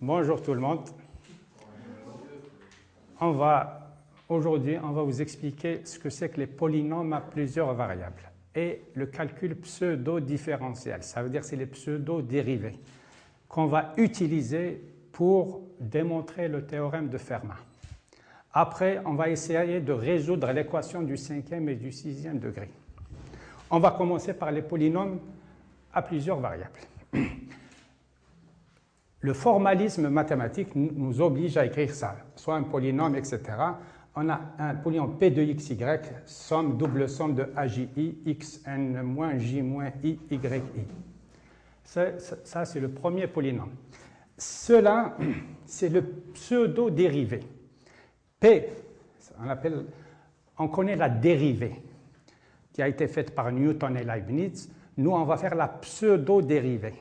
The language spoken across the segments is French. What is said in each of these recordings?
Bonjour tout le monde. Aujourd'hui, on va vous expliquer ce que c'est que les polynômes à plusieurs variables et le calcul pseudo-différentiel. Ça veut dire que c'est les pseudo-dérivés qu'on va utiliser pour démontrer le théorème de Fermat. Après, on va essayer de résoudre l'équation du 5e et du 6e degré. On va commencer par les polynômes à plusieurs variables. Le formalisme mathématique nous oblige à écrire ça, soit un polynôme, etc. On a un polynôme P de x, y, somme, double somme de AJI, xn moins j moins i, yi. Ça c'est le premier polynôme. Cela, c'est le pseudo-dérivé. P, on connaît la dérivée qui a été faite par Newton et Leibniz. Nous, on va faire la pseudo-dérivée.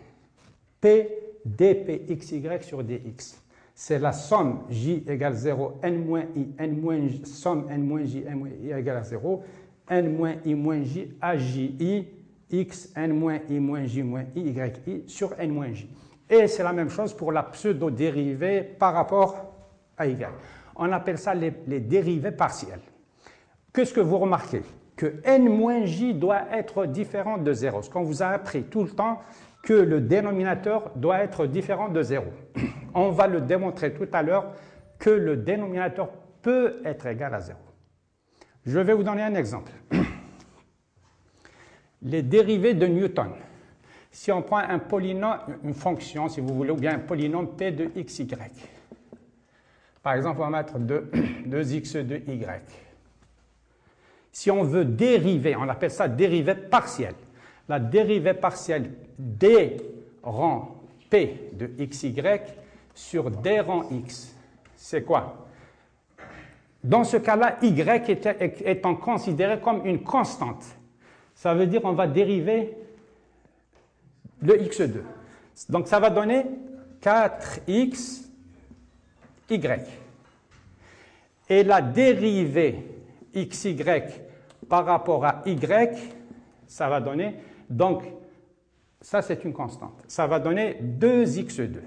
P dpxy sur dx. C'est la somme j égale 0, n moins i, n moins j, somme n moins j, n moins i égale à 0, n moins i moins j, aji, x, n moins i moins j moins i, yi sur n moins j. Et c'est la même chose pour la pseudo-dérivée par rapport à y. On appelle ça les dérivées partielles. Qu'est-ce que vous remarquez? Que n moins j doit être différent de 0. Ce qu'on vous a appris tout le temps, que le dénominateur doit être différent de 0. On va le démontrer tout à l'heure que le dénominateur peut être égal à 0. Je vais vous donner un exemple. Les dérivées de Newton. Si on prend un polynôme, une fonction, si vous voulez, ou bien un polynôme P de xy. Par exemple, on va mettre 2x de y. Si on veut dériver, on appelle ça dérivée partielle. La dérivée partielle d rang p de xy sur d rang x, c'est quoi? Dans ce cas-là, y étant considéré comme une constante. Ça veut dire qu'on va dériver le x2. Donc ça va donner 4xy. Et la dérivée xy par rapport à y, ça va donner, donc ça c'est une constante, ça va donner 2x2.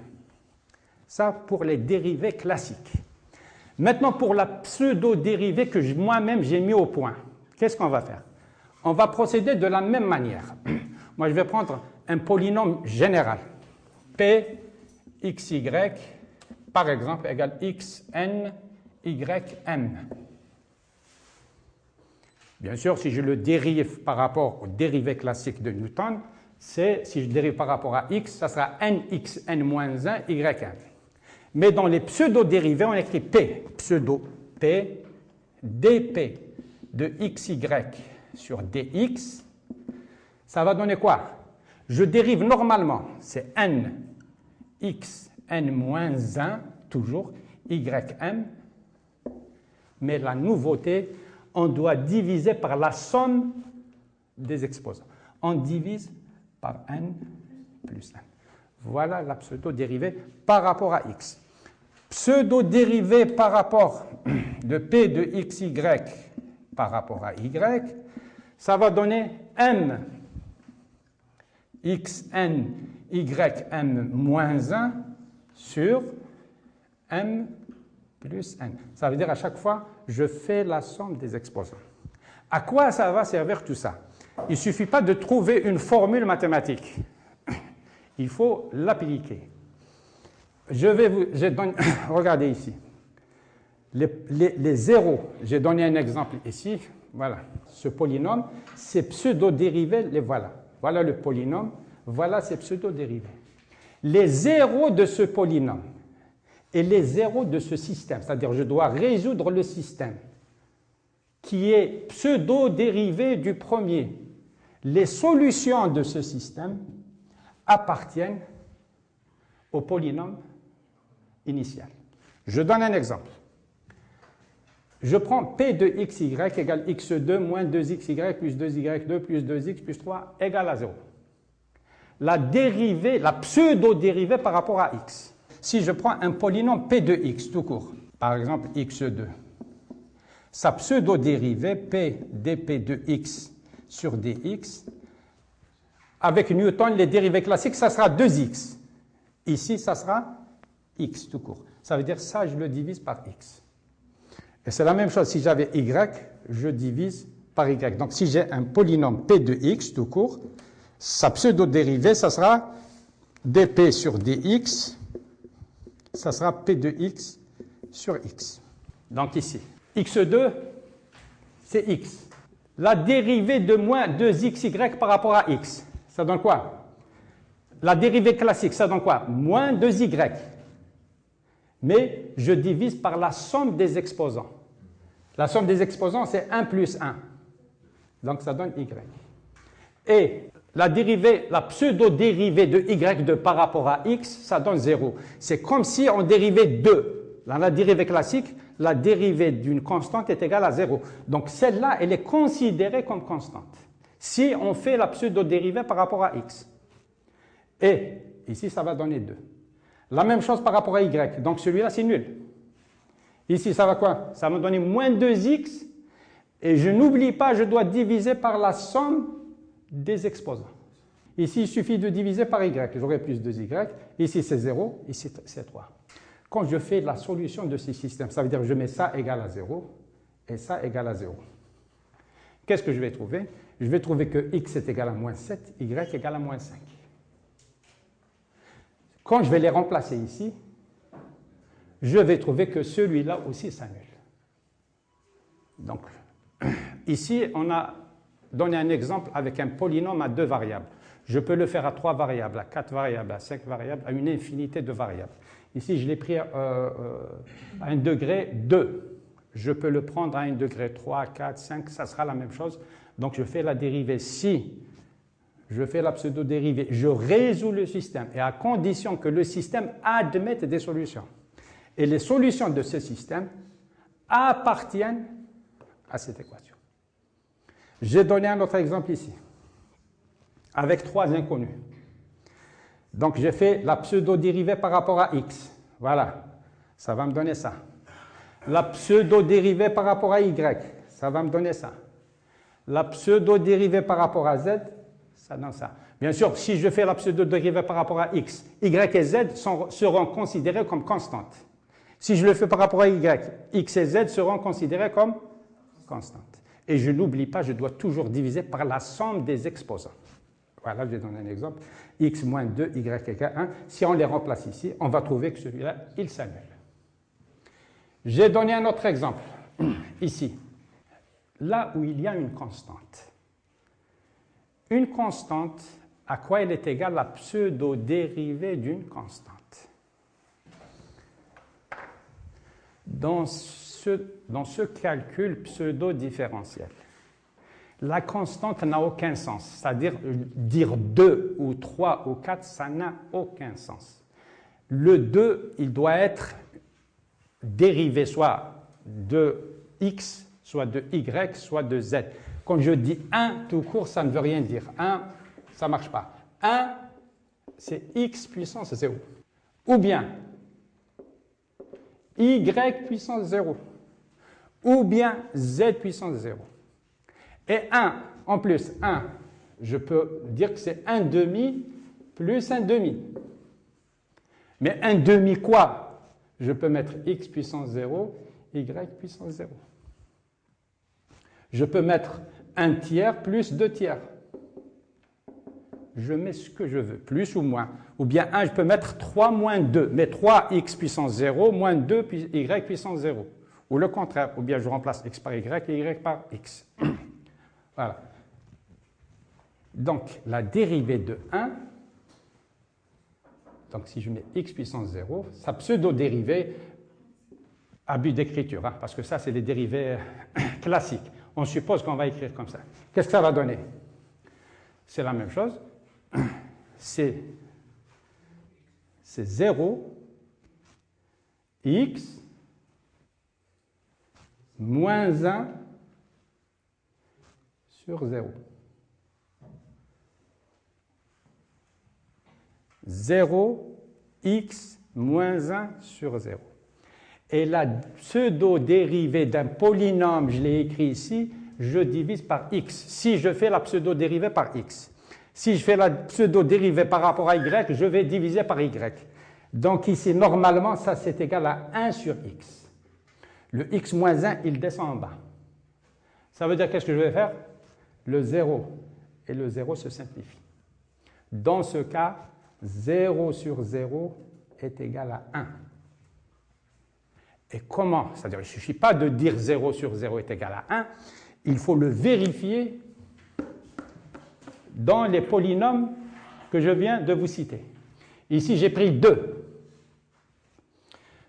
Ça pour les dérivées classiques. Maintenant pour la pseudo-dérivée que moi-même j'ai mis au point, qu'est-ce qu'on va faire? On va procéder de la même manière. Moi je vais prendre un polynôme général, p xy par exemple égale xn ym. Bien sûr, si je le dérive par rapport aux dérivées classiques de Newton, si je dérive par rapport à x, ça sera nxn-1 yn. Mais dans les pseudo-dérivés, on écrit p, pseudo p, dp de xy sur dx. Ça va donner quoi? Je dérive normalement, c'est n xn-1, toujours, ym. Mais la nouveauté, on doit diviser par la somme des exposants. On divise par n plus n. Voilà la pseudo-dérivée par rapport à x. Pseudo-dérivée par rapport de p de xy par rapport à y, ça va donner m xn ym moins 1 sur m plus n. Ça veut dire à chaque fois, je fais la somme des exposants. À quoi ça va servir tout ça? Il ne suffit pas de trouver une formule mathématique. Il faut l'appliquer. Regardez ici. Les zéros, j'ai donné un exemple ici. Voilà, ce polynôme, ces pseudo-dérivés, les voilà. Voilà le polynôme, voilà ces pseudo-dérivés. Les zéros de ce polynôme et les zéros de ce système, c'est-à-dire je dois résoudre le système qui est pseudo-dérivé du premier. Les solutions de ce système appartiennent au polynôme initial. Je donne un exemple. Je prends P de xy égale x2 moins 2xy plus 2y2 plus 2x plus 3 égale à 0. La dérivée, la pseudo-dérivée par rapport à x. Si je prends un polynôme P de x tout court, par exemple x2, sa pseudo-dérivée P dp de x sur dx, avec Newton, les dérivées classiques, ça sera 2x. Ici, ça sera x tout court. Ça veut dire ça, je le divise par x. Et c'est la même chose, si j'avais y, je divise par y. Donc si j'ai un polynôme p de x tout court, sa pseudo-dérivée, ça sera dp sur dx, ça sera p de x sur x. Donc ici, x2, c'est x. La dérivée de moins 2xy par rapport à x, ça donne quoi? La dérivée classique, ça donne quoi? Moins 2y. Mais je divise par la somme des exposants. La somme des exposants, c'est 1 plus 1. Donc ça donne y. Et la dérivée, la pseudo-dérivée de y2 par rapport à x, ça donne 0. C'est comme si on dérivait 2. Dans la dérivée classique, la dérivée d'une constante est égale à 0. Donc celle-là, elle est considérée comme constante. Si on fait la pseudo-dérivée par rapport à x. Et ici, ça va donner 2. La même chose par rapport à y. Donc celui-là, c'est nul. Ici, ça va quoi? Ça va me donner moins 2x. Et je n'oublie pas, je dois diviser par la somme des exposants. Ici, il suffit de diviser par y. J'aurai plus 2y. Ici, c'est 0. Ici, c'est 3. Quand je fais la solution de ces systèmes, ça veut dire que je mets ça égal à 0 et ça égal à 0. Qu'est-ce que je vais trouver? Je vais trouver que x est égal à moins 7, y égal à moins 5. Quand je vais les remplacer ici, je vais trouver que celui-là aussi s'annule. Donc, ici, on a donné un exemple avec un polynôme à 2 variables. Je peux le faire à 3 variables, à 4 variables, à 5 variables, à une infinité de variables. Ici, je l'ai pris à un degré 2. Je peux le prendre à un degré 3, 4, 5, ça sera la même chose. Donc, je fais la dérivée. Si je fais la pseudo-dérivée, je résous le système, et à condition que le système admette des solutions. Et les solutions de ce système appartiennent à cette équation. J'ai donné un autre exemple ici, avec 3 inconnus. Donc, j'ai fait la pseudo-dérivée par rapport à x. Voilà, ça va me donner ça. La pseudo-dérivée par rapport à y, ça va me donner ça. La pseudo-dérivée par rapport à z, ça donne ça. Bien sûr, si je fais la pseudo-dérivée par rapport à x, y et z seront considérés comme constantes. Si je le fais par rapport à y, x et z seront considérés comme constantes. Et je n'oublie pas, je dois toujours diviser par la somme des exposants. Voilà, je vais donner un exemple. X moins 2, y égale 1. Si on les remplace ici, on va trouver que celui-là, il s'annule. J'ai donné un autre exemple, ici. Là où il y a une constante. Une constante, à quoi elle est égale la pseudo-dérivée d'une constante? Dans ce calcul pseudo-différentiel, la constante n'a aucun sens. C'est-à-dire, dire 2 ou 3 ou 4, ça n'a aucun sens. Le 2, il doit être dérivé soit de x, soit de y, soit de z. Quand je dis 1 tout court, ça ne veut rien dire. 1, ça ne marche pas. 1, c'est x puissance 0. Ou bien y puissance 0. Ou bien z puissance 0. Et 1, en plus, 1, je peux dire que c'est 1 demi plus 1 demi. Mais 1 demi quoi? Je peux mettre x puissance 0, y puissance 0. Je peux mettre 1 tiers plus 2 tiers. Je mets ce que je veux, plus ou moins. Ou bien 1, je peux mettre 3 moins 2, mais 3x puissance 0 moins 2 y puissance 0. Ou le contraire, ou bien je remplace x par y et y par x. Voilà. Donc, la dérivée de 1, donc si je mets x puissance 0, sa pseudo-dérivée, abus d'écriture, hein, parce que ça, c'est les dérivées classiques. On suppose qu'on va écrire comme ça. Qu'est-ce que ça va donner? C'est la même chose. C'est 0, x, moins 1 sur 0. 0, x, moins 1 sur 0. Et la pseudo-dérivée d'un polynôme, je l'ai écrit ici, je divise par x. Si je fais la pseudo-dérivée par x. Si je fais la pseudo-dérivée par rapport à y, je vais diviser par y. Donc ici, normalement, ça c'est égal à 1 sur x. Le x moins 1, il descend en bas. Ça veut dire qu'est-ce que je vais faire? Le 0 et le 0 se simplifient. Dans ce cas, 0 sur 0 est égal à 1. Et comment? C'est-à-dire, il ne suffit pas de dire 0 sur 0 est égal à 1, il faut le vérifier dans les polynômes que je viens de vous citer. Ici, j'ai pris 2.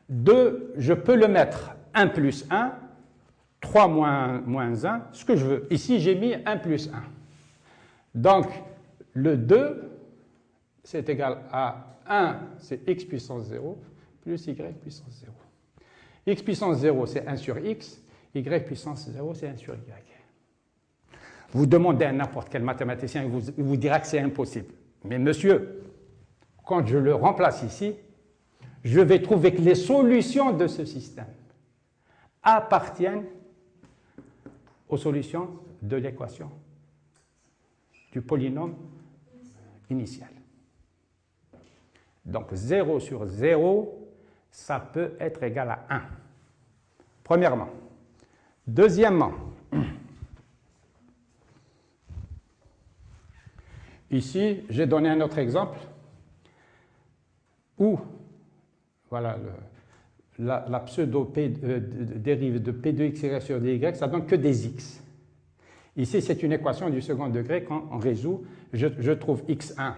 2, je peux le mettre 1 plus 1, 3 moins 1, ce que je veux. Ici, j'ai mis 1 plus 1. Donc, le 2, c'est égal à 1, c'est x puissance 0, plus y puissance 0. X puissance 0, c'est 1 sur x, y puissance 0, c'est 1 sur y. Vous demandez à n'importe quel mathématicien, il vous dira que c'est impossible. Mais monsieur, quand je le remplace ici, je vais trouver que les solutions de ce système appartiennent aux solutions de l'équation du polynôme initial. Donc 0 sur 0, ça peut être égal à 1. Premièrement. Deuxièmement, ici, j'ai donné un autre exemple où, voilà, la pseudo-dérive de P de x sur dy, ça donne que des x. Ici, c'est une équation du second degré. Quand on résout, je trouve x1.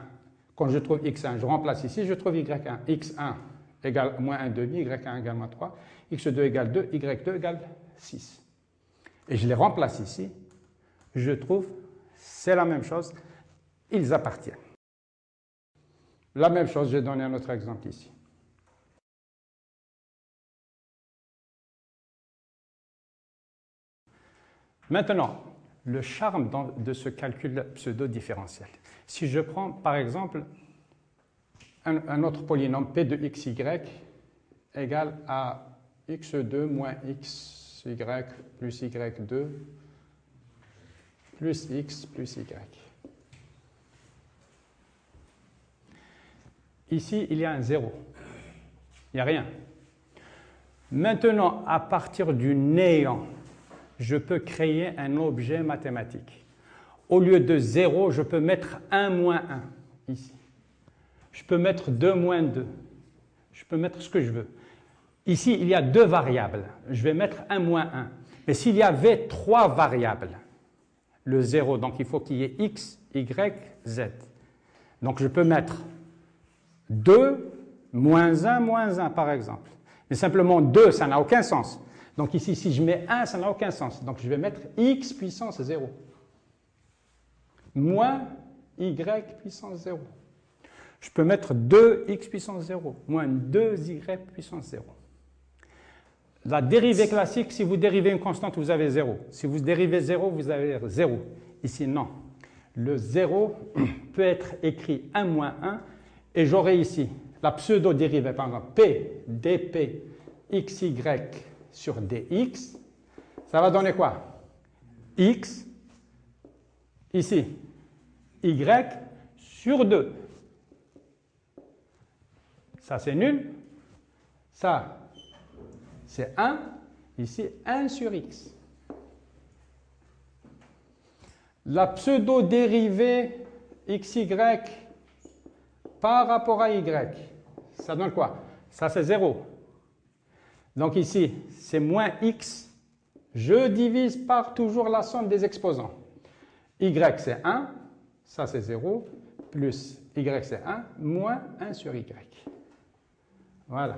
Quand je trouve x1, je remplace ici, je trouve y1. x1 égale moins 1 demi, y1 égale moins 3, x2 égale 2, y2 égale 6. Et je les remplace ici, je trouve, c'est la même chose, ils appartiennent. La même chose, j'ai donné un autre exemple ici. Maintenant, le charme de ce calcul pseudo-différentiel. Si je prends, par exemple, un autre polynôme p de xy égale à x2 moins xy plus y2 plus x plus y. Ici, il y a un 0. Il n'y a rien. Maintenant, à partir du néant, je peux créer un objet mathématique. Au lieu de 0, je peux mettre 1 moins 1 ici. Je peux mettre 2 moins 2. Je peux mettre ce que je veux. Ici, il y a 2 variables. Je vais mettre 1 moins 1. Mais s'il y avait 3 variables, le 0, donc il faut qu'il y ait x, y, z. Donc je peux mettre 2, moins 1, par exemple. Mais simplement 2, ça n'a aucun sens. Donc ici, si je mets 1, ça n'a aucun sens. Donc je vais mettre x puissance 0. Moins y puissance 0. Je peux mettre 2x puissance 0, moins 2y puissance 0. La dérivée classique, si vous dérivez une constante, vous avez 0. Si vous dérivez 0, vous avez 0. Ici, non. Le 0 peut être écrit 1 moins 1, et j'aurai ici la pseudo-dérivée, par exemple, p dp xy sur dx. Ça va donner quoi? X, ici, y sur 2. Ça, c'est nul. Ça, c'est 1. Ici, 1 sur x. La pseudo-dérivée xy par rapport à y, ça donne quoi? Ça, c'est 0. Donc ici, c'est moins x. Je divise par toujours la somme des exposants. Y, c'est 1. Ça, c'est 0. Plus y, c'est 1. Moins 1 sur y. Voilà.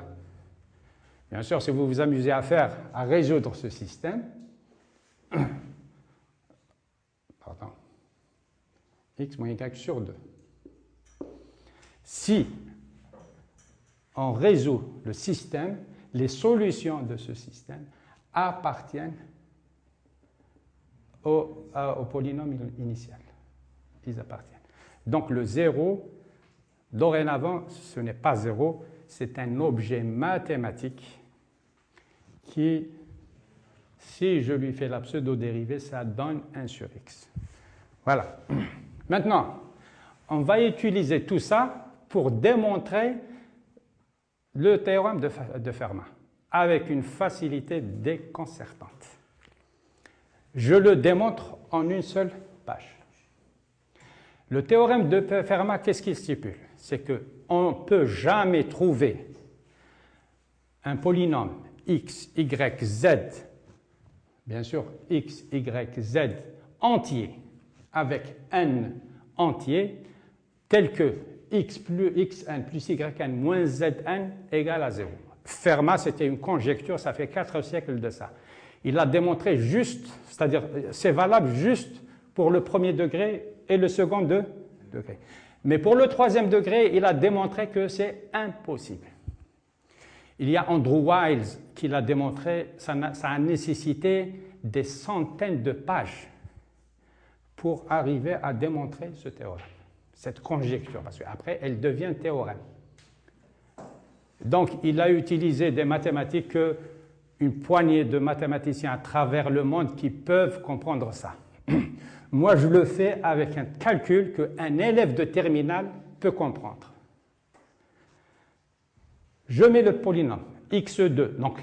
Bien sûr, si vous vous amusez à résoudre ce système, pardon, x moins y sur 2. Si on résout le système, les solutions de ce système appartiennent au polynôme initial. Ils appartiennent. Donc le 0, dorénavant, ce n'est pas 0, c'est un objet mathématique qui, si je lui fais la pseudo-dérivée, ça donne 1 sur x. Voilà. Maintenant, on va utiliser tout ça pour démontrer le théorème de Fermat avec une facilité déconcertante. Je le démontre en une seule page. Le théorème de Fermat, qu'est-ce qu'il stipule? C'est qu'on ne peut jamais trouver un polynôme x, y, z, bien sûr x, y, z entier avec n entier, tel que x plus xn plus yn moins zn égale à 0. Fermat, c'était une conjecture, ça fait 4 siècles de ça. Il a démontré juste, c'est-à-dire c'est valable juste pour le premier degré et le second degré. Mais pour le troisième degré, il a démontré que c'est impossible. Il y a Andrew Wiles qui l'a démontré, ça a nécessité des centaines de pages pour arriver à démontrer ce théorème, cette conjecture, parce qu'après, elle devient théorème. Donc, il a utilisé des mathématiques qu'une poignée de mathématiciens à travers le monde qui peuvent comprendre ça. Moi, je le fais avec un calcul qu'un élève de terminale peut comprendre. Je mets le polynôme x2. Donc,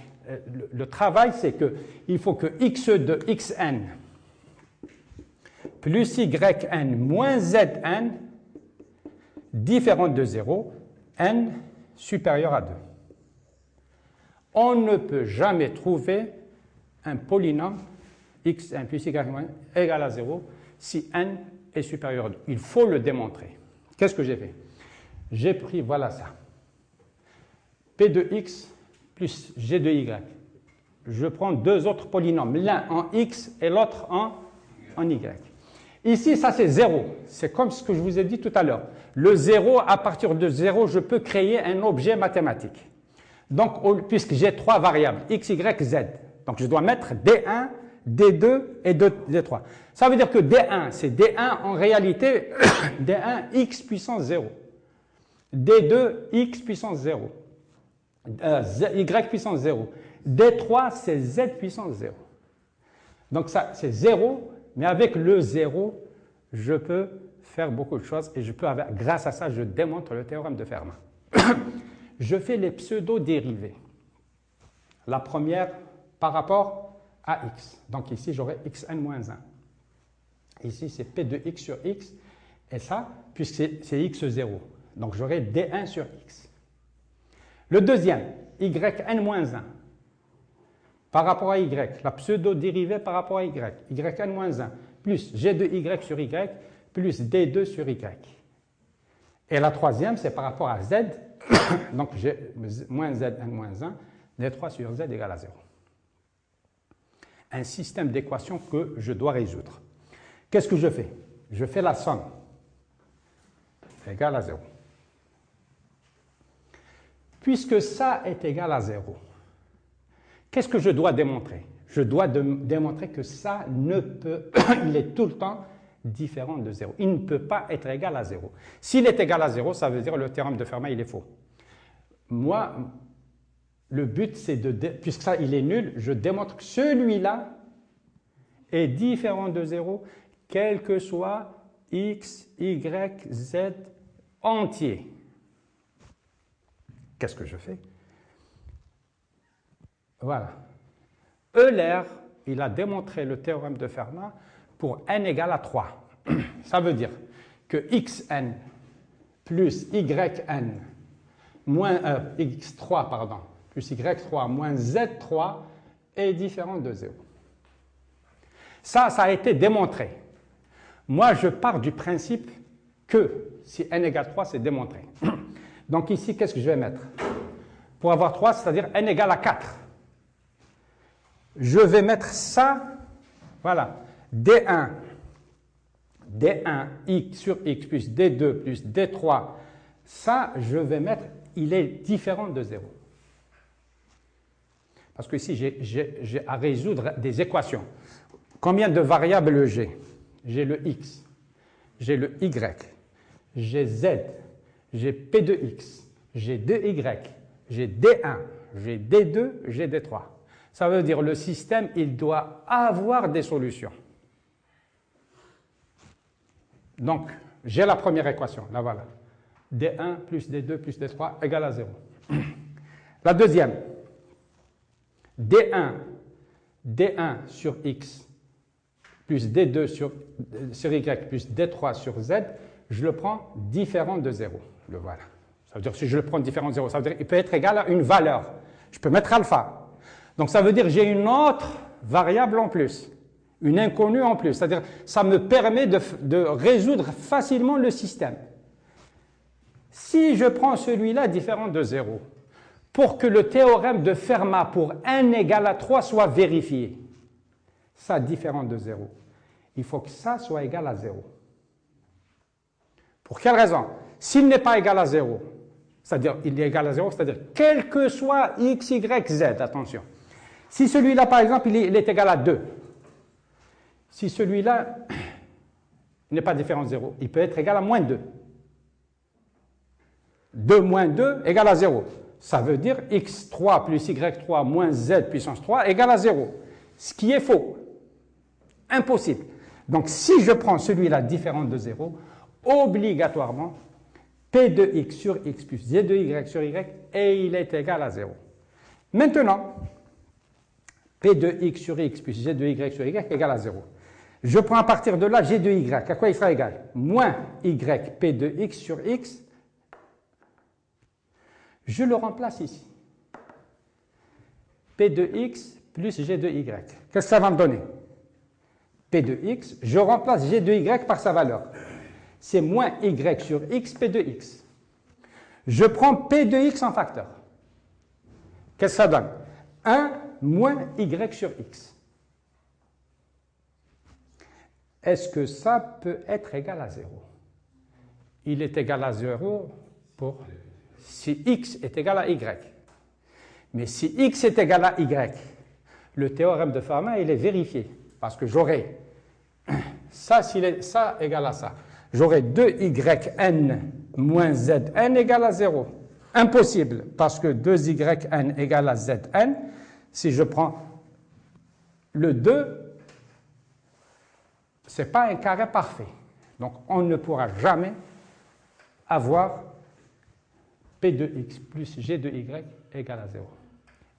le travail, c'est qu'il faut que x2, xn plus yn moins zn différent de 0, n supérieur à 2. On ne peut jamais trouver un polynôme xn plus y égale à 0 si n est supérieur à 2. Il faut le démontrer. Qu'est-ce que j'ai fait? J'ai pris, voilà ça, p de x plus g de y. Je prends deux autres polynômes, l'un en x et l'autre en y. Ici, ça c'est 0. C'est comme ce que je vous ai dit tout à l'heure. Le 0, à partir de 0, je peux créer un objet mathématique. Donc, puisque j'ai trois variables, x, y, z, donc je dois mettre D1, D2 et D3. Ça veut dire que D1, c'est D1 en réalité, D1, x puissance 0. D2, x puissance 0. Y puissance 0. D3, c'est z puissance 0. Donc ça, c'est 0, mais avec le 0, je peux faire beaucoup de choses et grâce à ça, je démontre le théorème de Fermat. Je fais les pseudo-dérivées. La première par rapport à x. Donc ici, j'aurai xn moins 1. Ici, c'est p de x sur x. Et ça, puisque c'est x0. Donc j'aurai d1 sur x. Le deuxième, yn moins 1. Par rapport à y, la pseudo-dérivée par rapport à y, yn moins 1, plus g de y sur y, plus d2 sur y. Et la troisième, c'est par rapport à z, donc j'ai moins zn moins 1, d3 sur z égale à 0. Un système d'équations que je dois résoudre. Qu'est-ce que je fais? Je fais la somme égale à 0. Puisque ça est égal à 0, qu'est-ce que je dois démontrer? Je dois démontrer que ça ne peut, il est tout le temps différent de 0. Il ne peut pas être égal à 0. S'il est égal à 0, ça veut dire que le théorème de Fermat, il est faux. Moi, le but, c'est puisque ça, il est nul, je démontre que celui-là est différent de 0, quel que soit x, y, z entier. Qu'est-ce que je fais? Voilà. Euler, il a démontré le théorème de Fermat pour n égale à 3. Ça veut dire que xn plus yn moins x3 pardon, plus y3 moins z3 est différent de 0. Ça a été démontré. Moi, je pars du principe que si n égale 3, c'est démontré. Donc ici, qu'est-ce que je vais mettre? Pour avoir 3, c'est-à-dire n égale à 4. Je vais mettre ça, voilà, D1 x sur x plus D2 plus D3, ça, je vais mettre, il est différent de 0. Parce que ici, j'ai à résoudre des équations. Combien de variables j'ai? J'ai le x, j'ai le y, j'ai z, j'ai p de x, j'ai 2y, j'ai d1, j'ai d2, j'ai d3. Ça veut dire que le système, il doit avoir des solutions. Donc, j'ai la première équation, là voilà. D1 plus D2 plus D3 égale à 0. La deuxième, D1 sur X plus D2 sur Y plus D3 sur Z, je le prends différent de 0. Le voilà. Ça veut dire, si je le prends différent de 0, ça veut dire qu'il peut être égal à une valeur. Je peux mettre alpha. Donc ça veut dire que j'ai une autre variable en plus, une inconnue en plus. C'est-à-dire ça me permet de résoudre facilement le système. Si je prends celui-là différent de 0, pour que le théorème de Fermat pour n égale à 3 soit vérifié, ça différent de 0, il faut que ça soit égal à 0. Pour quelle raison? S'il n'est pas égal à 0, c'est-à-dire il est égal à 0, c'est-à-dire quel que soit x, y, z, attention. Si celui-là, par exemple, il est égal à 2, si celui-là n'est pas différent de 0, il peut être égal à moins 2. 2 moins 2 égale à 0. Ça veut dire x3 plus y3 moins z puissance 3 égale à 0. Ce qui est faux. Impossible. Donc si je prends celui-là différent de 0, obligatoirement, p de x sur x plus z de y sur y, et il est égal à 0. Maintenant, p de x sur x plus z de y sur y égale à 0. Je prends à partir de là g de y. À quoi il sera égal? Moins y p de x sur x. Je le remplace ici. P de x plus g de y. Qu'est-ce que ça va me donner? P de x, je remplace g de y par sa valeur. C'est moins y sur x, p de x. Je prends p de x en facteur. Qu'est-ce que ça donne? 1 moins y sur x. Est-ce que ça peut être égal à 0? Il est égal à 0 pour si x est égal à y. Mais si x est égal à y, le théorème de Fermat, il est vérifié. Parce que j'aurai ça, ça égale à ça. J'aurai 2yn moins zn égale à 0. Impossible, parce que 2yn égale à zn, si je prends le 2, ce n'est pas un carré parfait. Donc on ne pourra jamais avoir p de x plus g de y égale à 0.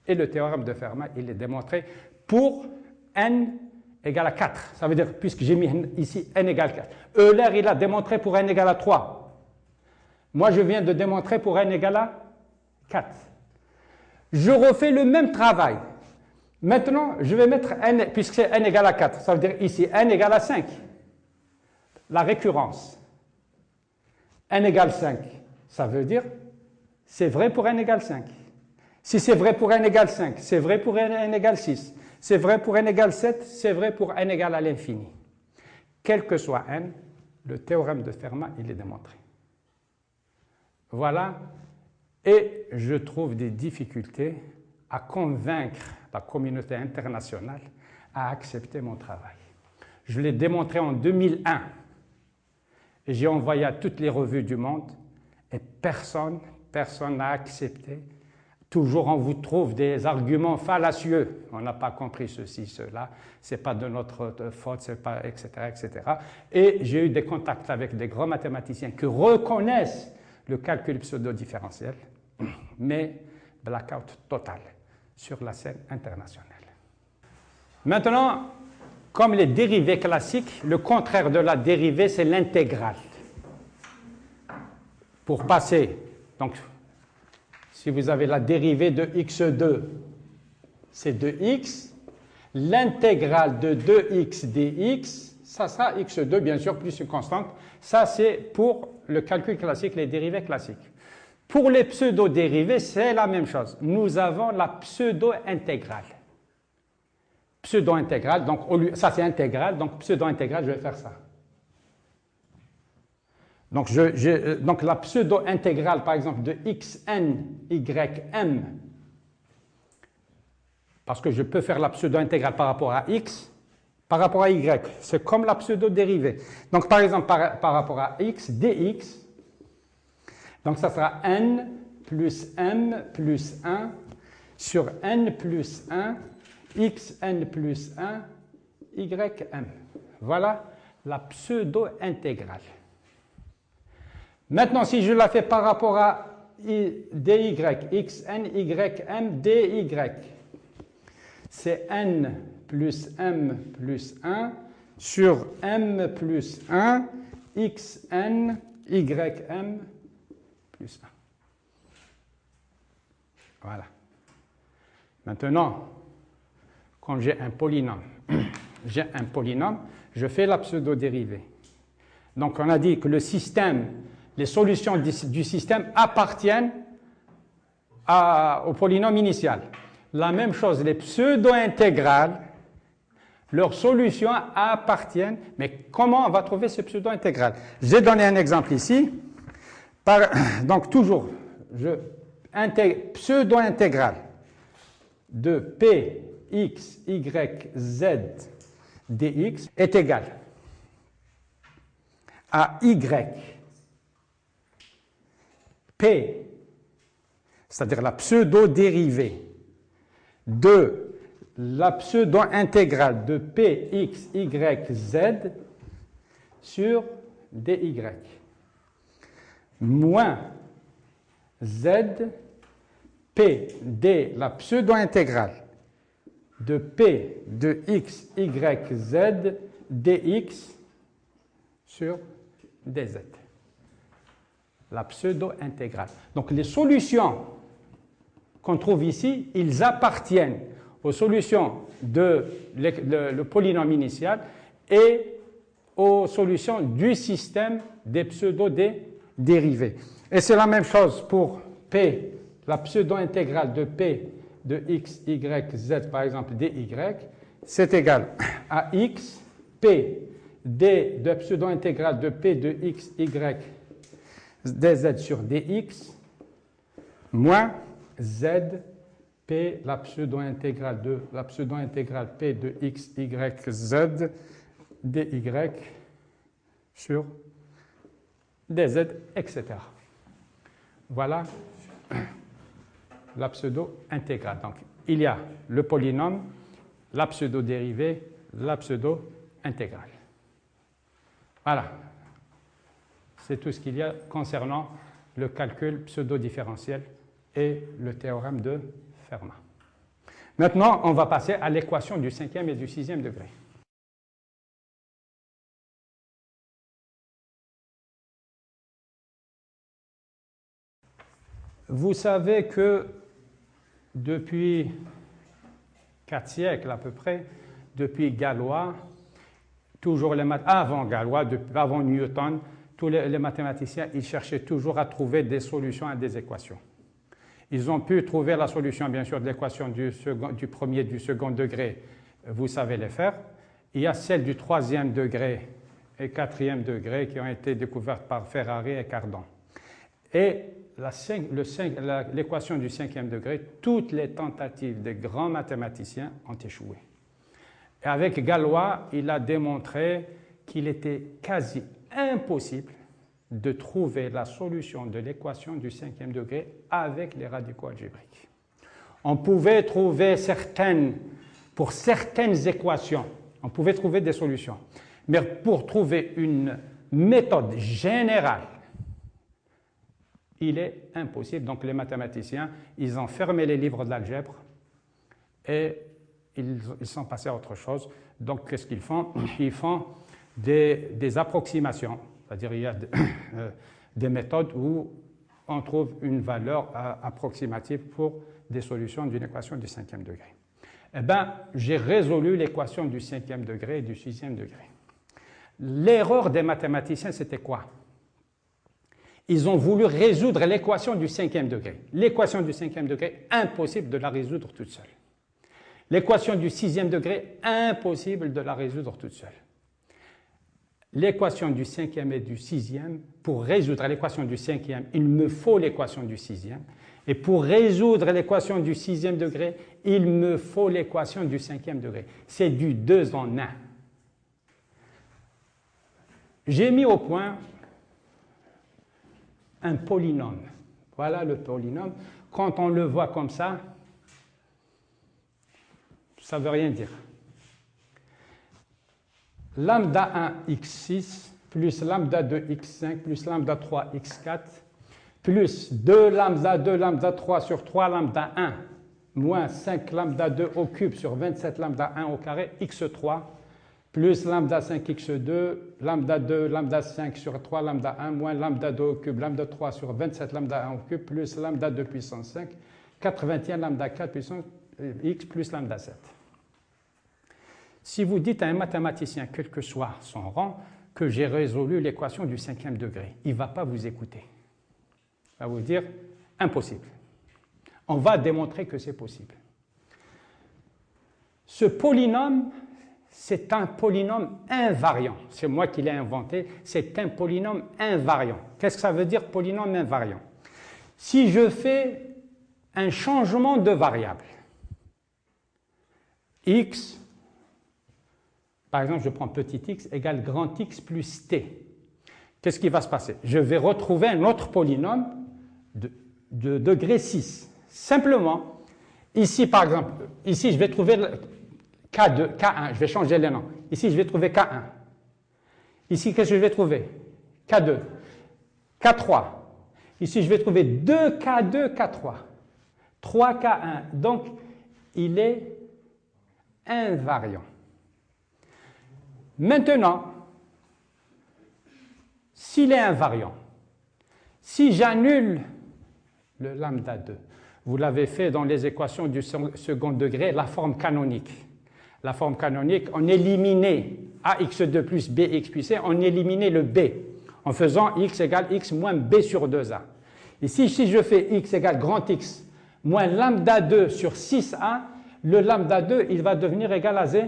Et le théorème de Fermat, il est démontré pour n égale à 4. Ça veut dire, puisque j'ai mis ici n égale 4. Euler, il a démontré pour n égale à 3. Moi, je viens de démontrer pour n égale à 4. Je refais le même travail. Maintenant, je vais mettre n, puisque c'est n égale à 4. Ça veut dire ici n égale à 5. La récurrence. n égale 5. Ça veut dire c'est vrai pour n égale 5. Si c'est vrai pour n égale 5, c'est vrai pour n égale 6. C'est vrai pour n égale 7, c'est vrai pour n égale à l'infini. Quel que soit n, le théorème de Fermat, il est démontré. Voilà. Et je trouve des difficultés à convaincre la communauté internationale à accepter mon travail. Je l'ai démontré en 2001. Et j'ai envoyé à toutes les revues du monde et personne n'a accepté. Toujours, on vous trouve des arguments fallacieux. On n'a pas compris ceci, cela. Ce n'est pas de notre faute, c'est pas, etc., etc. Et j'ai eu des contacts avec des grands mathématiciens qui reconnaissent le calcul pseudo-différentiel, mais blackout total sur la scène internationale. Maintenant, comme les dérivées classiques, le contraire de la dérivée, c'est l'intégrale. Pour passer, donc, si vous avez la dérivée de x2, c'est 2x. L'intégrale de 2x dx, ça sera x2, bien sûr, plus une constante. Ça, c'est pour le calcul classique, les dérivées classiques. Pour les pseudo-dérivées, c'est la même chose. Nous avons la pseudo-intégrale. Pseudo-intégrale, donc ça c'est intégrale, donc pseudo-intégrale, je vais faire ça. Donc, donc la pseudo-intégrale, par exemple, de xn, ym, parce que je peux faire la pseudo-intégrale par rapport à x, par rapport à y, c'est comme la pseudo-dérivée. Donc, par exemple, par rapport à x, dx, donc ça sera n plus m plus 1 sur n plus 1, xn plus 1, ym. Voilà la pseudo-intégrale. Maintenant, si je la fais par rapport à dy, xn, ym, dy. C'est n plus m plus 1 sur m plus 1, xn, ym plus 1. Voilà. Maintenant, quand j'ai un polynôme, je fais la pseudo-dérivée. Donc on a dit que le système, les solutions du système appartiennent au polynôme initial. La même chose, les pseudo-intégrales, leurs solutions appartiennent, mais comment on va trouver ce pseudo-intégral? J'ai donné un exemple ici. Donc toujours, pseudo-intégral de p, x, y, z, dx est égal à y, p, c'est-à-dire la pseudo-dérivée de la pseudo-intégrale de p, x, y, z sur dy, moins z, p, d, la pseudo-intégrale de p de x, y, z, dx sur dz. La pseudo-intégrale. Donc les solutions qu'on trouve ici, ils appartiennent aux solutions de le polynôme initial et aux solutions du système des pseudo-dérivés. Et c'est la même chose pour p, la pseudo-intégrale de p de x, y, z, par exemple, dy, c'est égal à x, p, d de pseudo-intégrale de p de x, y, dz sur dx, moins z, p, la pseudo-intégrale p de x, y, z, dy sur dz, etc. Voilà la pseudo-intégrale. Donc, il y a le polynôme, la pseudo-dérivée, la pseudo-intégrale. Voilà. C'est tout ce qu'il y a concernant le calcul pseudo-différentiel et le théorème de Fermat. Maintenant, on va passer à l'équation du 5e et du 6e degré. Vous savez que depuis 4 siècles à peu près, depuis Galois, toujours avant Galois, avant Newton, tous les mathématiciens, ils cherchaient toujours à trouver des solutions à des équations. Ils ont pu trouver la solution, bien sûr, de l'équation du premier et du second degré, vous savez les faire. Il y a celle du 3e degré et 4e degré qui ont été découvertes par Ferrari et Cardan. Et l'équation du 5e degré, toutes les tentatives des grands mathématiciens ont échoué. Et avec Galois, il a démontré qu'il était quasi impossible de trouver la solution de l'équation du 5e degré avec les radicaux algébriques. On pouvait trouver pour certaines équations, on pouvait trouver des solutions. Mais pour trouver une méthode générale, il est impossible. Donc les mathématiciens, ils ont fermé les livres d'algèbre et ils sont passés à autre chose. Donc qu'est-ce qu'ils font? Ils font des approximations, c'est-à-dire il y a des méthodes où on trouve une valeur approximative pour des solutions d'une équation du 5e degré. Eh bien, j'ai résolu l'équation du 5e degré et du 6e degré. L'erreur des mathématiciens, c'était quoi? Ils ont voulu résoudre l'équation du 5e degré. L'équation du 5e degré, impossible de la résoudre toute seule. L'équation du 6e degré, impossible de la résoudre toute seule. L'équation du 5e et du 6e, pour résoudre l'équation du 5e, il me faut l'équation du 6e. Et pour résoudre l'équation du 6e degré, il me faut l'équation du 5e degré. C'est du 2 en 1. J'ai mis au point un polynôme. Voilà le polynôme. Quand on le voit comme ça ne veut rien dire. Lambda 1 x6 plus lambda 2 x5 plus lambda 3 x4, plus 2 lambda 2 lambda 3 sur 3 lambda 1 moins 5 lambda 2 au cube sur 27 lambda 1 au carré x3 plus lambda 5 x2 lambda 2 lambda 5 sur 3 lambda 1 moins lambda 2 au cube lambda 3 sur 27 lambda 1 au cube plus lambda 2 puissance 5 81 lambda 4 puissance x plus lambda 7. Si vous dites à un mathématicien, quel que soit son rang, que j'ai résolu l'équation du 5e degré, il ne va pas vous écouter. Il va vous dire impossible. On va démontrer que c'est possible. Ce polynôme, c'est un polynôme invariant. C'est moi qui l'ai inventé. C'est un polynôme invariant. Qu'est-ce que ça veut dire, polynôme invariant? Si je fais un changement de variable, x, par exemple, je prends petit x égale grand X plus t. Qu'est-ce qui va se passer? Je vais retrouver un autre polynôme de degré 6. Simplement, ici, par exemple, ici, je vais trouver K2, K1, je vais changer les noms. Ici, je vais trouver K1. Ici, qu'est-ce que je vais trouver? K2, K3. Ici, je vais trouver 2K2, K3, 3K1. Donc, il est invariant. Maintenant, s'il est invariant, si j'annule le lambda 2, vous l'avez fait dans les équations du second degré, la forme canonique. La forme canonique, on éliminait ax2 plus bx plus c, on éliminait le b en faisant x égale x moins b sur 2a. Ici, si je fais x égale grand X moins lambda 2 sur 6a, le lambda 2, il va devenir égal à 0.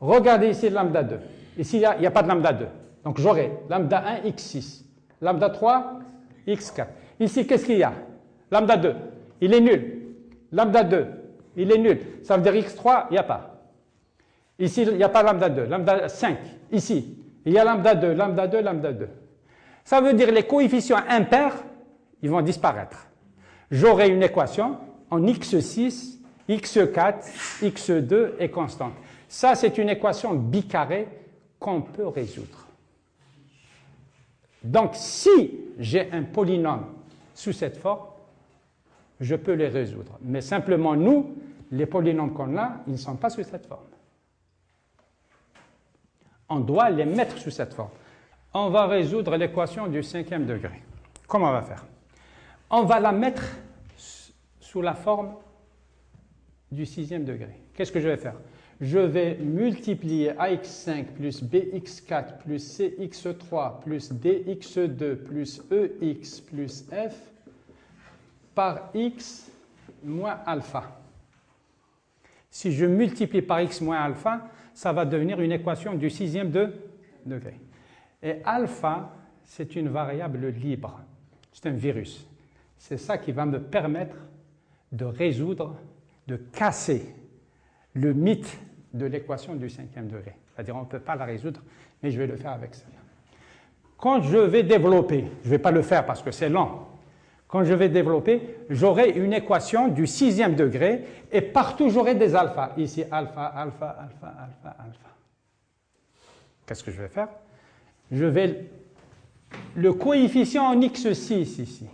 Regardez ici le lambda 2. Ici, il n'y a pas de lambda 2. Donc, j'aurai lambda 1, x6. Lambda 3, x4. Ici, qu'est-ce qu'il y a? Lambda 2, il est nul. Lambda 2, il est nul. Ça veut dire x3, il n'y a pas. Ici, il n'y a pas lambda 2. Lambda 5, ici, il y a lambda 2, lambda 2, lambda 2. Ça veut dire les coefficients impairs, ils vont disparaître. J'aurai une équation en x6, x4, x2 est constante. Ça, c'est une équation bicarrée qu'on peut résoudre. Donc, si j'ai un polynôme sous cette forme, je peux les résoudre. Mais simplement, nous, les polynômes qu'on a, ils ne sont pas sous cette forme. On doit les mettre sous cette forme. On va résoudre l'équation du 5e degré. Comment on va faire? On va la mettre sous la forme du 6e degré. Qu'est-ce que je vais faire? Je vais multiplier ax5 plus bx4 plus cx3 plus dx2 plus ex plus f par x moins alpha. Si je multiplie par x moins alpha, ça va devenir une équation du 6e degré. Et alpha, c'est une variable libre. C'est un virus. C'est ça qui va me permettre de résoudre, de casser le mythe de l'équation du 5e degré. C'est-à-dire on ne peut pas la résoudre, mais je vais le faire avec ça. Quand je vais développer, je ne vais pas le faire parce que c'est lent, quand je vais développer, j'aurai une équation du 6e degré et partout j'aurai des alphas. Ici, alpha, alpha, alpha, alpha, alpha. Qu'est-ce que je vais faire? Je vais le coefficient en x6 ici.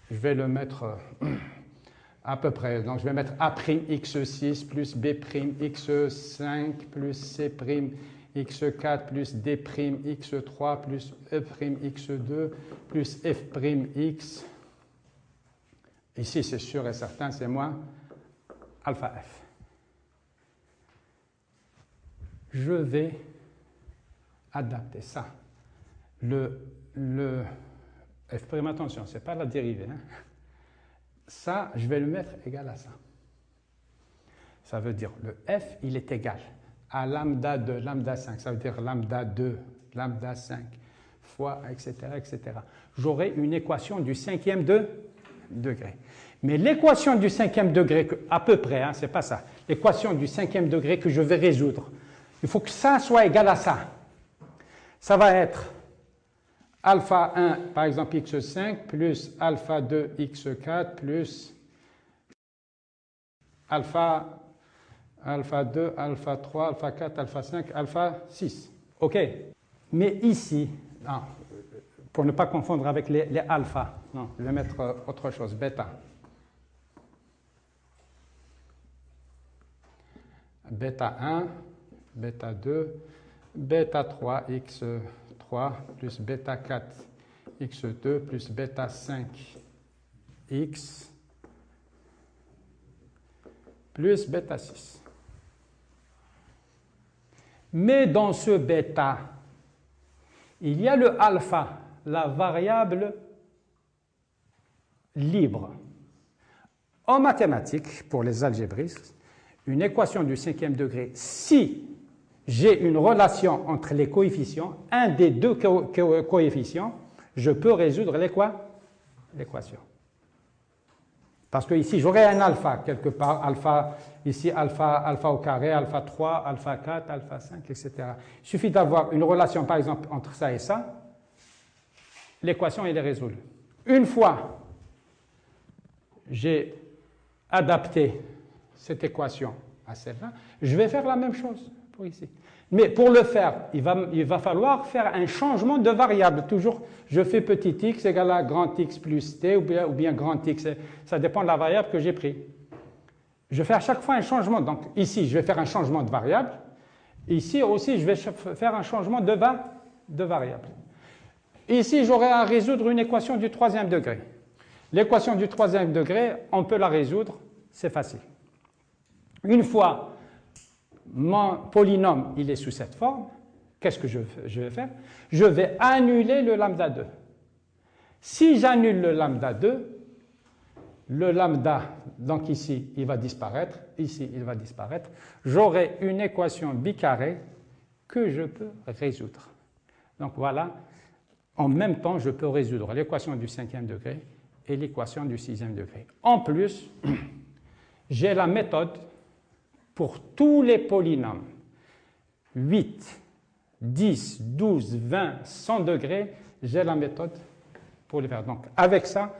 Je vais le mettre à peu près. Donc, je vais mettre A'x6 plus B'x5 plus C'x4 plus D'x3 plus E'x2 plus F'x. Ici, c'est sûr et certain, c'est moins alpha F. Je vais adapter ça. Le F', attention, ce n'est pas la dérivée. Hein. Ça, je vais le mettre égal à ça. Ça veut dire le F, il est égal à lambda 2, lambda 5. Ça veut dire lambda 2, lambda 5 fois, etc., etc. J'aurai une équation du 5e degré. Mais l'équation du 5e degré, à peu près, hein, c'est pas ça. L'équation du 5e degré que je vais résoudre, il faut que ça soit égal à ça. Ça va être alpha 1, par exemple, x5, plus alpha 2, x4, plus alpha 2, alpha 3, alpha 4, alpha 5, alpha 6. OK? Mais ici, non, pour ne pas confondre avec les alpha. Non, je vais mettre autre chose, bêta. Bêta 1, bêta 2, bêta 3, x3, plus bêta 4, x2, plus bêta 5, x, plus bêta 6. Mais dans ce bêta, il y a le alpha, la variable libre. En mathématiques, pour les algébristes, une équation du 5e degré, si j'ai une relation entre les coefficients, un des deux coefficients, je peux résoudre l'équation. Parce que ici, j'aurai un alpha quelque part, alpha, ici alpha au carré, alpha 3, alpha 4, alpha 5, etc. Il suffit d'avoir une relation, par exemple, entre ça et ça, l'équation elle est résolue. Une fois j'ai adapté cette équation à celle-là, je vais faire la même chose pour ici. Mais pour le faire, il va falloir faire un changement de variable. Toujours, je fais petit x égale à grand X plus t ou bien grand X. Ça dépend de la variable que j'ai prise. Je fais à chaque fois un changement. Donc ici, je vais faire un changement de variable. Ici aussi, je vais faire un changement de variable. Ici, j'aurai à résoudre une équation du 3e degré. L'équation du 3e degré, on peut la résoudre, c'est facile. Une fois mon polynôme il est sous cette forme, qu'est-ce que je vais faire? Je vais annuler le lambda 2. Si j'annule le lambda 2, le lambda, donc ici, il va disparaître, ici, il va disparaître. J'aurai une équation bicarrée que je peux résoudre. Donc voilà, en même temps, je peux résoudre l'équation du 5e degré et l'équation du 6e degré. En plus, j'ai la méthode pour tous les polynômes, 8, 10, 12, 20, 100 degrés, j'ai la méthode pour les faire. Donc, avec ça,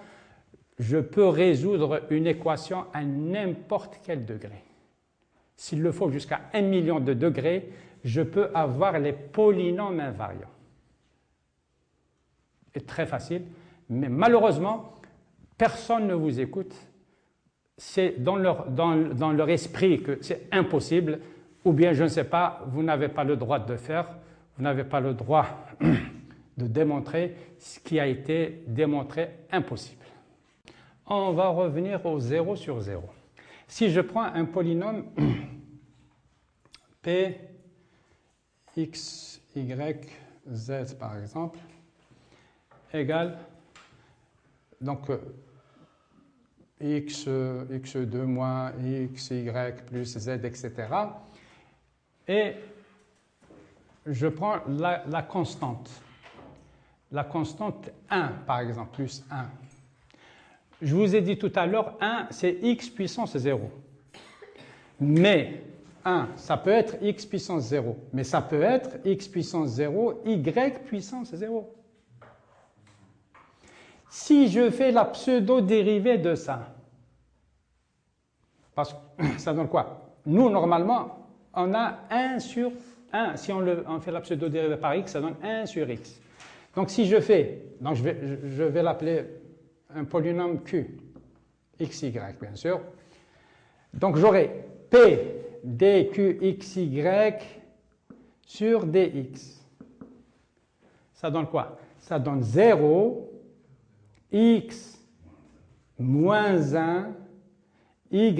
je peux résoudre une équation à n'importe quel degré. S'il le faut jusqu'à 1 million de degrés, je peux avoir les polynômes invariants. C'est très facile, mais malheureusement, personne ne vous écoute. C'est dans leur esprit que c'est impossible, ou bien, je ne sais pas, vous n'avez pas le droit de le faire, vous n'avez pas le droit de démontrer ce qui a été démontré impossible. On va revenir au 0 sur 0. Si je prends un polynôme P, X, Y, Z par exemple, égale, donc, x2 moins x, y plus z, etc. Et je prends la constante. La constante 1, par exemple, plus 1. Je vous ai dit tout à l'heure, 1, c'est x puissance 0. Mais 1, ça peut être x puissance 0. Mais ça peut être x puissance 0, y puissance 0. Si je fais la pseudo-dérivée de ça, parce que ça donne quoi? Nous, normalement, on a 1 sur 1. Si on fait la pseudo-dérivée par x, ça donne 1 sur x. Donc, si je fais, donc je vais l'appeler un polynôme q, xy, bien sûr. Donc, j'aurai p dqxy sur dx. Ça donne quoi? Ça donne 0, x moins 1, y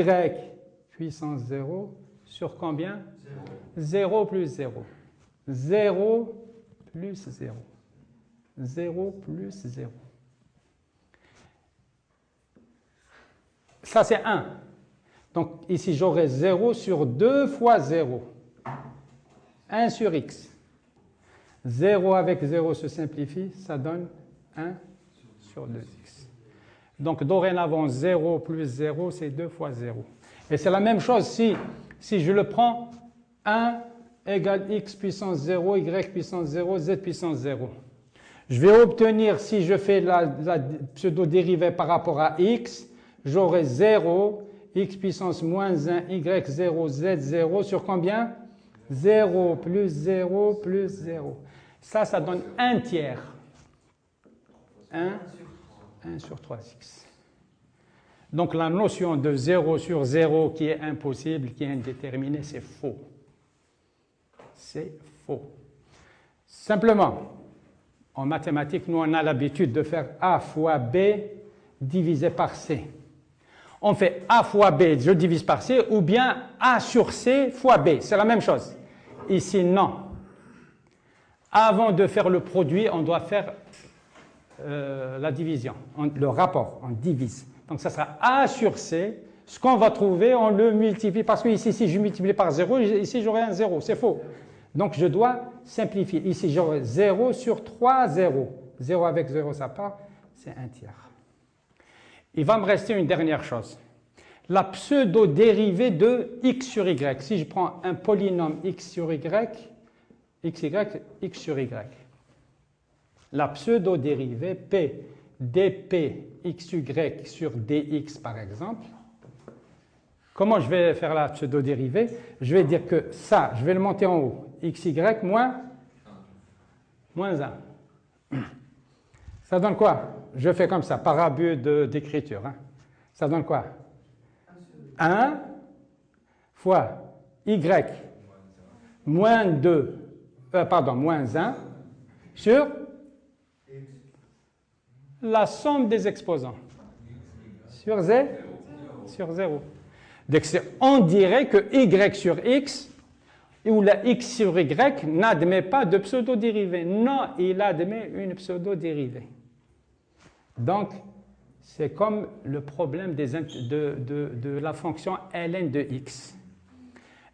puissance 0 sur combien? 0 plus 0. 0 plus 0. 0 plus 0. Ça, c'est 1. Donc, ici, j'aurai 0 sur 2 fois 0. 1 sur x. 0 avec 0 se simplifie, ça donne 1 sur 2x. Donc, dorénavant, 0 plus 0, c'est 2 fois 0. Et c'est la même chose si je le prends 1 égale x puissance 0, y puissance 0, z puissance 0. Je vais obtenir, si je fais la pseudo-dérivée par rapport à x, j'aurai 0, x puissance moins 1, y 0, z 0 sur combien? 0 plus 0 plus 0. Ça donne 1 tiers. 1, 1 sur 3x. Donc la notion de 0 sur 0 qui est impossible, qui est indéterminée, c'est faux. C'est faux. Simplement, en mathématiques, nous on a l'habitude de faire A fois B divisé par C. On fait A fois B, je divise par C, ou bien A sur C fois B. C'est la même chose. Ici, non. Avant de faire le produit, on doit faire la division, le rapport, on divise. Donc ça sera A sur C. Ce qu'on va trouver, on le multiplie. Parce que ici, si je multiplie par 0, ici j'aurai un 0. C'est faux. Donc je dois simplifier. Ici, j'aurai 0 sur 3 0. 0 avec 0, ça part. C'est un tiers. Il va me rester une dernière chose. La pseudo-dérivée de x sur y. Si je prends un polynôme x sur y, xy, x sur y. La pseudo-dérivée p dp xy sur dx, par exemple. Comment je vais faire la pseudo-dérivée? Je vais dire que ça, je vais le monter en haut. Xy moins 1. Ça donne quoi? Je fais comme ça, par abus d'écriture. Hein. Ça donne quoi? 1 fois y moins 2, moins 1 sur la somme des exposants. Sur z, sur 0. Donc on dirait que y sur x ou la x sur y n'admet pas de pseudo-dérivée. Non, il admet une pseudo-dérivée. Donc, c'est comme le problème de la fonction ln de x.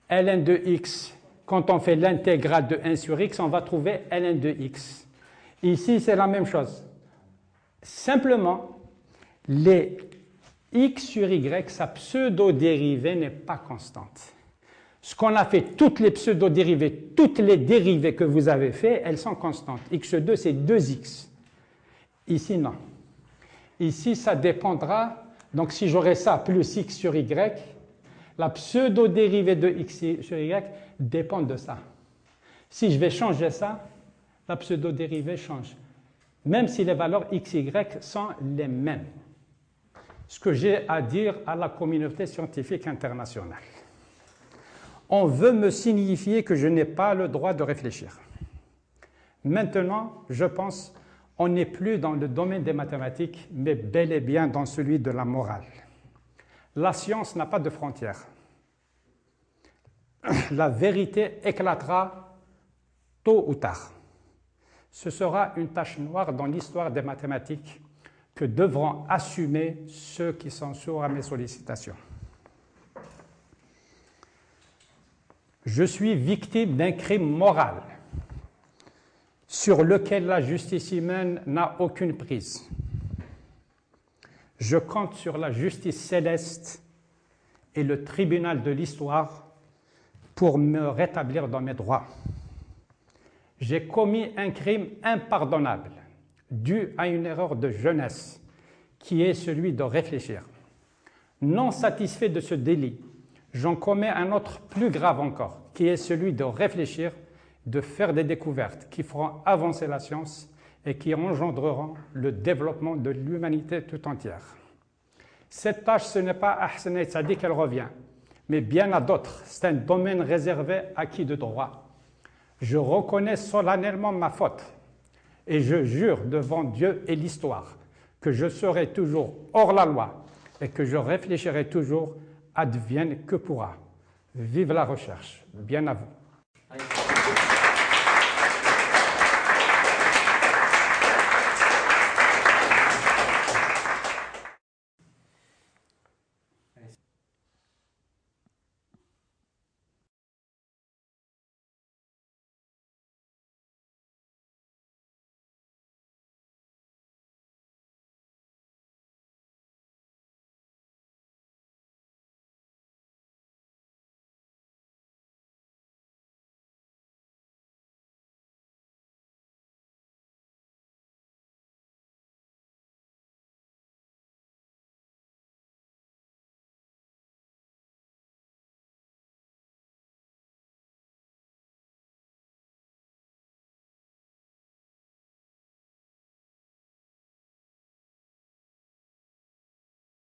ln de x, quand on fait l'intégrale de 1 sur x, on va trouver ln de x. Ici, c'est la même chose. Simplement, les x sur y, sa pseudo-dérivée n'est pas constante. Ce qu'on a fait, toutes les pseudo-dérivées, toutes les dérivées que vous avez faites, elles sont constantes. x2, c'est 2x. Ici, non. Ici, ça dépendra. Donc, si j'aurais ça plus x sur y, la pseudo-dérivée de x sur y dépend de ça. Si je vais changer ça, la pseudo-dérivée change. Même si les valeurs x, y sont les mêmes. Ce que j'ai à dire à la communauté scientifique internationale. On veut me signifier que je n'ai pas le droit de réfléchir. Maintenant, je pense, on n'est plus dans le domaine des mathématiques, mais bel et bien dans celui de la morale. La science n'a pas de frontières. La vérité éclatera tôt ou tard. Ce sera une tache noire dans l'histoire des mathématiques que devront assumer ceux qui sont sourds à mes sollicitations. Je suis victime d'un crime moral sur lequel la justice humaine n'a aucune prise. Je compte sur la justice céleste et le tribunal de l'histoire pour me rétablir dans mes droits. J'ai commis un crime impardonnable dû à une erreur de jeunesse qui est celui de réfléchir. Non satisfait de ce délit, j'en commets un autre plus grave encore, qui est celui de réfléchir, de faire des découvertes qui feront avancer la science et qui engendreront le développement de l'humanité tout entière. Cette tâche, ce n'est pas à Hassan Saadi qu'elle revient, mais bien à d'autres. C'est un domaine réservé à qui de droit. Je reconnais solennellement ma faute et je jure devant Dieu et l'histoire que je serai toujours hors la loi et que je réfléchirai toujours advienne que pourra. Vive la recherche. Bien à vous.